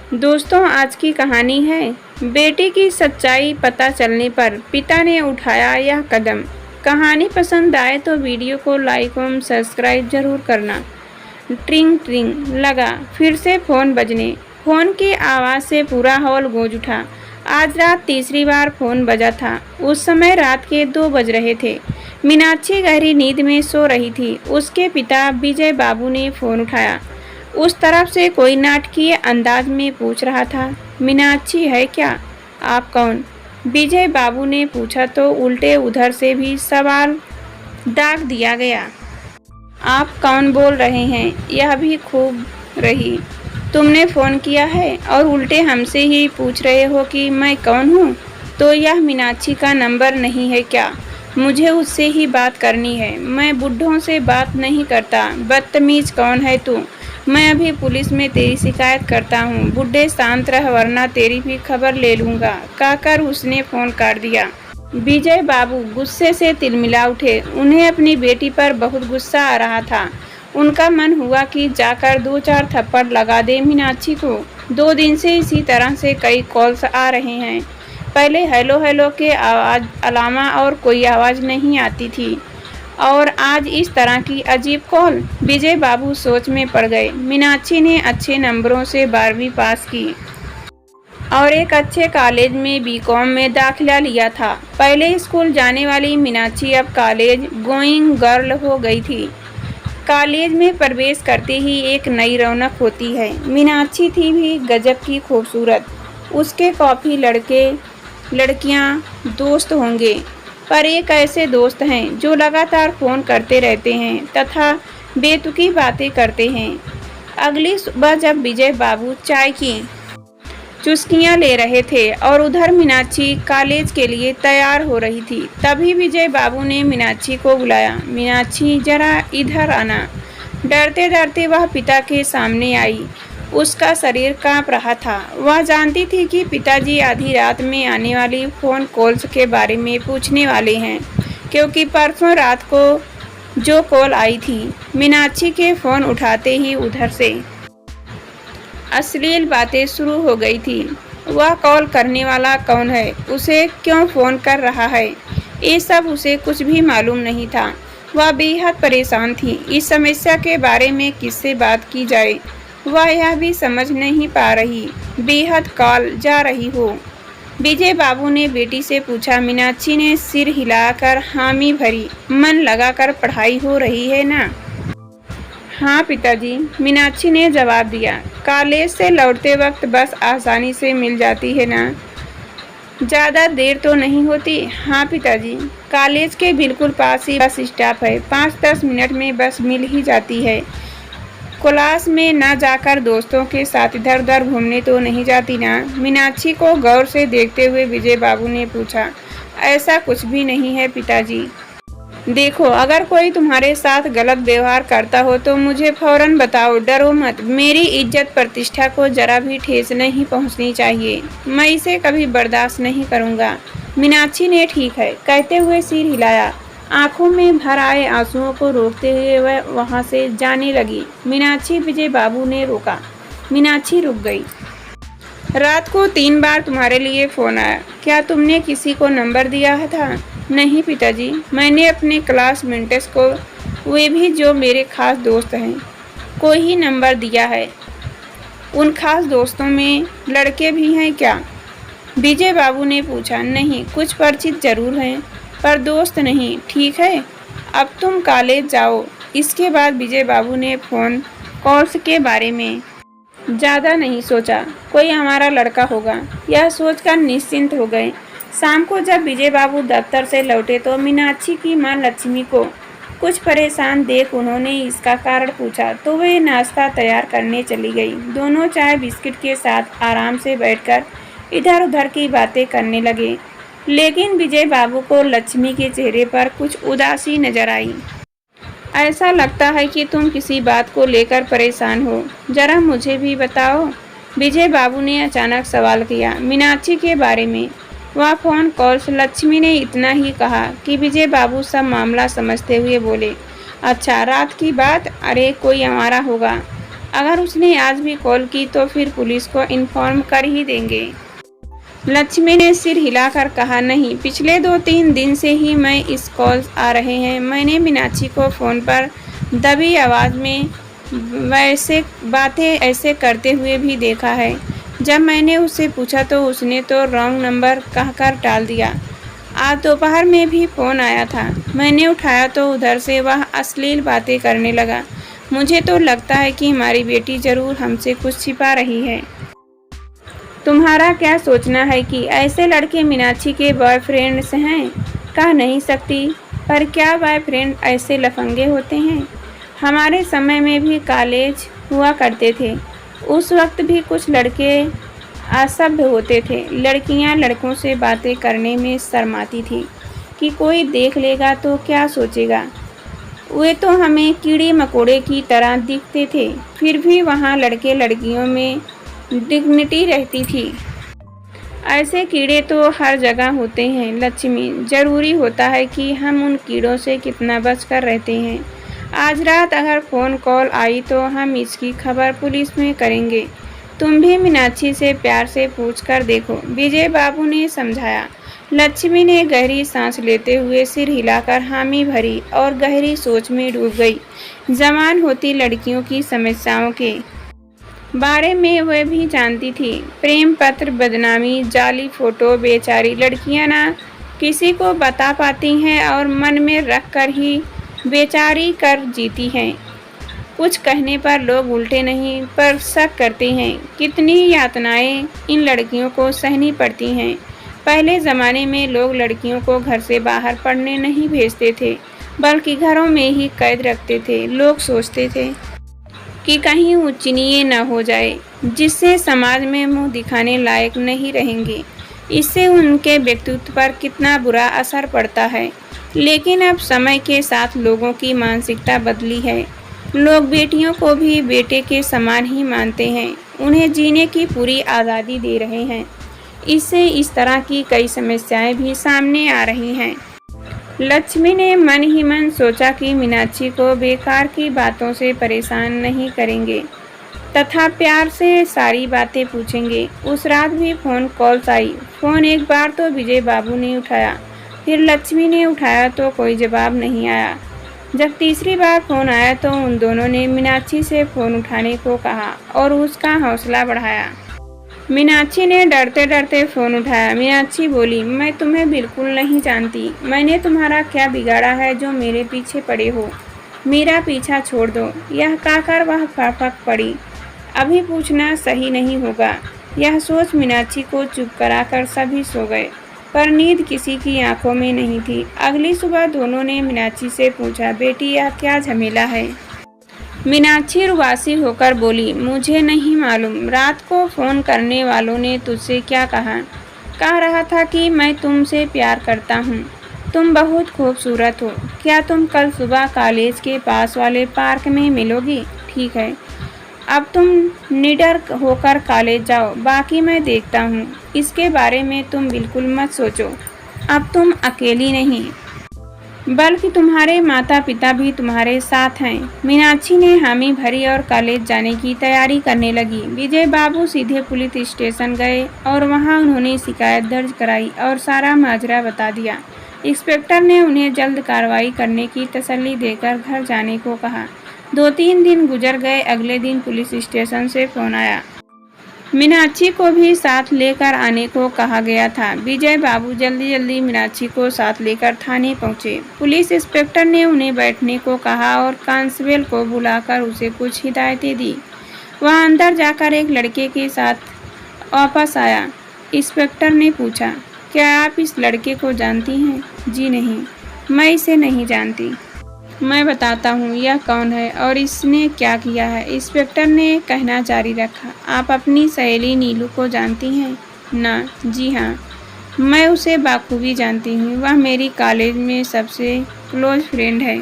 दोस्तों, आज की कहानी है बेटी की सच्चाई पता चलने पर पिता ने उठाया यह कदम। कहानी पसंद आए तो वीडियो को लाइक एवं सब्सक्राइब जरूर करना। ट्रिंग ट्रिंग लगा फिर से फोन बजने। फोन की आवाज़ से पूरा हॉल गूंज उठा। आज रात तीसरी बार फोन बजा था। उस समय रात के 2 बज रहे थे। मीनाक्षी गहरी नींद में सो रही थी। उसके पिता विजय बाबू ने फोन उठाया। उस तरफ से कोई नाटकीय अंदाज में पूछ रहा था, मीनाक्षी है क्या? आप कौन? विजय बाबू ने पूछा तो उल्टे उधर से भी सवाल दाग दिया गया। आप कौन बोल रहे हैं? यह भी खूब रही। तुमने फ़ोन किया है और उल्टे हमसे ही पूछ रहे हो कि मैं कौन हूँ? तो यह मीनाक्षी का नंबर नहीं है क्या? मुझे उससे ही बात करनी है। मैं बुड्ढों से बात नहीं करता। बदतमीज कौन है तू? मैं अभी पुलिस में तेरी शिकायत करता हूँ। बुड्ढे शांत रह वरना तेरी भी खबर ले लूँगा, कहकर उसने फ़ोन काट दिया। विजय बाबू गुस्से से तिलमिला उठे। उन्हें अपनी बेटी पर बहुत गुस्सा आ रहा था। उनका मन हुआ कि जाकर 2-4 थप्पड़ लगा दे मीनाक्षी को। 2 दिन से इसी तरह से कई कॉल्स आ रहे हैं। पहले हेलो हेलो के आवाज़ अलावा और कोई आवाज़ नहीं आती थी, और आज इस तरह की अजीब कॉल। विजय बाबू सोच में पड़ गए। मीनाक्षी ने अच्छे नंबरों से 12वीं पास की और एक अच्छे कॉलेज में बीकॉम में दाखिला लिया था। पहले स्कूल जाने वाली मीनाक्षी अब कॉलेज गोइंग गर्ल हो गई थी। कॉलेज में प्रवेश करते ही एक नई रौनक होती है। मीनाक्षी थी भी गजब की खूबसूरत। उसके काफ़ी लड़के लड़कियां दोस्त होंगे, पर एक ऐसे दोस्त हैं जो लगातार फ़ोन करते रहते हैं तथा बेतुकी बातें करते हैं। अगली सुबह जब विजय बाबू चाय की चुस्कियां ले रहे थे और उधर मीनाक्षी कॉलेज के लिए तैयार हो रही थी, तभी विजय बाबू ने मीनाक्षी को बुलाया। मीनाक्षी, जरा इधर आना। डरते डरते वह पिता के सामने आई। उसका शरीर कांप रहा था। वह जानती थी कि पिताजी आधी रात में आने वाली फ़ोन कॉल्स के बारे में पूछने वाले हैं, क्योंकि परसों रात को जो कॉल आई थी, मीनाक्षी के फ़ोन उठाते ही उधर से अश्लील बातें शुरू हो गई थी। वह कॉल करने वाला कौन है? उसे क्यों फ़ोन कर रहा है? ये सब उसे कुछ भी मालूम नहीं था। वह बेहद परेशान थी। इस समस्या के बारे में किससे बात की जाए, वह यह भी समझ नहीं पा रही। बेहद कॉल जा रही हो। विजय बाबू ने बेटी से पूछा। मीनाक्षी ने सिर हिलाकर हामी भरी। मन लगाकर पढ़ाई हो रही है ना? हाँ पिताजी, मीनाक्षी ने जवाब दिया। कॉलेज से लौटते वक्त बस आसानी से मिल जाती है ना? ज़्यादा देर तो नहीं होती? हाँ पिताजी, कॉलेज के बिल्कुल पास ही बस स्टॉप है। 5-10 मिनट में बस मिल ही जाती है। क्लास में न जाकर दोस्तों के साथ इधर उधर घूमने तो नहीं जाती ना? मीनाक्षी को गौर से देखते हुए विजय बाबू ने पूछा। ऐसा कुछ भी नहीं है पिताजी। देखो, अगर कोई तुम्हारे साथ गलत व्यवहार करता हो तो मुझे फौरन बताओ। डरो मत। मेरी इज्जत प्रतिष्ठा को जरा भी ठेस नहीं पहुंचनी चाहिए। मैं इसे कभी बर्दाश्त नहीं करूंगा। मीनाक्षी ने ठीक है कहते हुए सिर हिलाया। आंखों में भर आए आंसुओं को रोकते हुए वह वहां से जाने लगी। मीनाक्षी, विजय बाबू ने रोका। मीनाक्षी रुक गई। रात को 3 बार तुम्हारे लिए फ़ोन आया। क्या तुमने किसी को नंबर दिया था? नहीं पिताजी, मैंने अपने क्लासमेट्स को, वे भी जो मेरे खास दोस्त हैं, को ही नंबर दिया है। उन खास दोस्तों में लड़के भी हैं क्या? विजय बाबू ने पूछा। नहीं, कुछ परिचित जरूर हैं, पर दोस्त नहीं। ठीक है, अब तुम कॉलेज जाओ। इसके बाद विजय बाबू ने फ़ोन कॉल्स के बारे में ज़्यादा नहीं सोचा। कोई हमारा लड़का होगा, यह सोचकर निश्चिंत हो गए। शाम को जब विजय बाबू दफ्तर से लौटे तो मीनाक्षी की मां लक्ष्मी को कुछ परेशान देख उन्होंने इसका कारण पूछा तो वे नाश्ता तैयार करने चली गई। दोनों चाय बिस्किट के साथ आराम से बैठकर इधर उधर की बातें करने लगे, लेकिन विजय बाबू को लक्ष्मी के चेहरे पर कुछ उदासी नजर आई। ऐसा लगता है कि तुम किसी बात को लेकर परेशान हो। जरा मुझे भी बताओ। विजय बाबू ने अचानक सवाल किया। मीनाक्षी के बारे में। वह फ़ोन कॉल्स। लक्ष्मी ने इतना ही कहा कि विजय बाबू सब मामला समझते हुए बोले। अच्छा, रात की बात? अरे कोई हमारा होगा। अगर उसने आज भी कॉल की तो फिर पुलिस को इन्फॉर्म कर ही देंगे। लक्ष्मी ने सिर हिलाकर कहा, नहीं, पिछले 2-3 दिन से ही मैं इस कॉल्स आ रहे हैं। मैंने मीनाक्षी को फ़ोन पर दबी आवाज़ में वैसे बातें ऐसे करते हुए भी देखा है। जब मैंने उससे पूछा तो उसने तो रॉन्ग नंबर कहकर टाल दिया। आज दोपहर में भी फ़ोन आया था, मैंने उठाया तो उधर से वह अश्लील बातें करने लगा। मुझे तो लगता है कि हमारी बेटी ज़रूर हमसे कुछ छिपा रही है। तुम्हारा क्या सोचना है कि ऐसे लड़के मीनाक्षी के बॉयफ्रेंड्स हैं? कह नहीं सकती, पर क्या बॉयफ्रेंड ऐसे लफंगे होते हैं? हमारे समय में भी कॉलेज हुआ करते थे, उस वक्त भी कुछ लड़के असभ्य होते थे। लड़कियां लड़कों से बातें करने में शर्माती थी कि कोई देख लेगा तो क्या सोचेगा। वे तो हमें कीड़े मकोड़े की तरह दिखते थे, फिर भी वहाँ लड़के लड़कियों में डिग्निटी रहती थी। ऐसे कीड़े तो हर जगह होते हैं लक्ष्मी, ज़रूरी होता है कि हम उन कीड़ों से कितना बचकर रहते हैं। आज रात अगर फ़ोन कॉल आई तो हम इसकी खबर पुलिस में करेंगे। तुम भी मीनाक्षी से प्यार से पूछकर देखो, विजय बाबू ने समझाया। लक्ष्मी ने गहरी सांस लेते हुए सिर हिलाकर हामी भरी और गहरी सोच में डूब गई। जवान होती लड़कियों की समस्याओं के बारे में वह भी जानती थी। प्रेम पत्र, बदनामी, जाली फ़ोटो, बेचारी लड़कियां ना किसी को बता पाती हैं और मन में रख कर ही बेचारी कर जीती हैं। कुछ कहने पर लोग उल्टे नहीं पर शक करते हैं। कितनी यातनाएं इन लड़कियों को सहनी पड़ती हैं। पहले ज़माने में लोग लड़कियों को घर से बाहर पढ़ने नहीं भेजते थे, बल्कि घरों में ही कैद रखते थे। लोग सोचते थे कि कहीं उच्चनीय न हो जाए, जिससे समाज में मुंह दिखाने लायक नहीं रहेंगे। इससे उनके व्यक्तित्व पर कितना बुरा असर पड़ता है। लेकिन अब समय के साथ लोगों की मानसिकता बदली है। लोग बेटियों को भी बेटे के समान ही मानते हैं, उन्हें जीने की पूरी आज़ादी दे रहे हैं। इससे इस तरह की कई समस्याएं भी सामने आ रही हैं। लक्ष्मी ने मन ही मन सोचा कि मीनाक्षी को बेकार की बातों से परेशान नहीं करेंगे तथा प्यार से सारी बातें पूछेंगे। उस रात भी फ़ोन कॉल्स आई। फ़ोन एक बार तो विजय बाबू ने उठाया, फिर लक्ष्मी ने उठाया तो कोई जवाब नहीं आया। जब तीसरी बार फ़ोन आया तो उन दोनों ने मीनाक्षी से फ़ोन उठाने को कहा और उसका हौसला बढ़ाया। मीनाक्षी ने डरते डरते फ़ोन उठाया। मीनाक्षी बोली, मैं तुम्हें बिल्कुल नहीं जानती। मैंने तुम्हारा क्या बिगाड़ा है जो मेरे पीछे पड़े हो? मेरा पीछा छोड़ दो। यह कहकर वह फड़फड़ पड़ी। अभी पूछना सही नहीं होगा। यह सोच मीनाक्षी को चुप कराकर सभी सो गए, पर नींद किसी की आंखों में नहीं थी। अगली सुबह दोनों ने मीनाक्षी से पूछा, बेटी यह क्या झमेला है? मीनाक्षी रुआसी होकर बोली, मुझे नहीं मालूम। रात को फ़ोन करने वालों ने तुझसे क्या कहा? कह रहा था कि मैं तुमसे प्यार करता हूँ, तुम बहुत खूबसूरत हो। क्या तुम कल सुबह कॉलेज के पास वाले पार्क में मिलोगी? ठीक है, अब तुम निडर होकर कॉलेज जाओ, बाकी मैं देखता हूँ। इसके बारे में तुम बिल्कुल मत सोचो। अब तुम अकेली नहीं, बल्कि तुम्हारे माता पिता भी तुम्हारे साथ हैं। मीनाक्षी ने हामी भरी और कॉलेज जाने की तैयारी करने लगी। विजय बाबू सीधे पुलिस स्टेशन गए और वहां उन्होंने शिकायत दर्ज कराई और सारा माजरा बता दिया। इंस्पेक्टर ने उन्हें जल्द कार्रवाई करने की तसल्ली देकर घर जाने को कहा। 2-3 दिन गुजर गए। अगले दिन पुलिस स्टेशन से फ़ोन आया। मीनाक्षी को भी साथ लेकर आने को कहा गया था। विजय बाबू जल्दी मीनाक्षी को साथ लेकर थाने पहुंचे। पुलिस इंस्पेक्टर ने उन्हें बैठने को कहा और कांस्टेबल को बुलाकर उसे कुछ हिदायतें दी। वह अंदर जाकर एक लड़के के साथ वापस आया। इंस्पेक्टर ने पूछा, क्या आप इस लड़के को जानती हैं? जी नहीं, मैं इसे नहीं जानती। मैं बताता हूँ यह कौन है और इसने क्या किया है। इंस्पेक्टर ने कहना जारी रखा, आप अपनी सहेली नीलू को जानती हैं ना? जी हाँ, मैं उसे बाखूबी जानती हूँ। वह मेरी कॉलेज में सबसे क्लोज फ्रेंड है।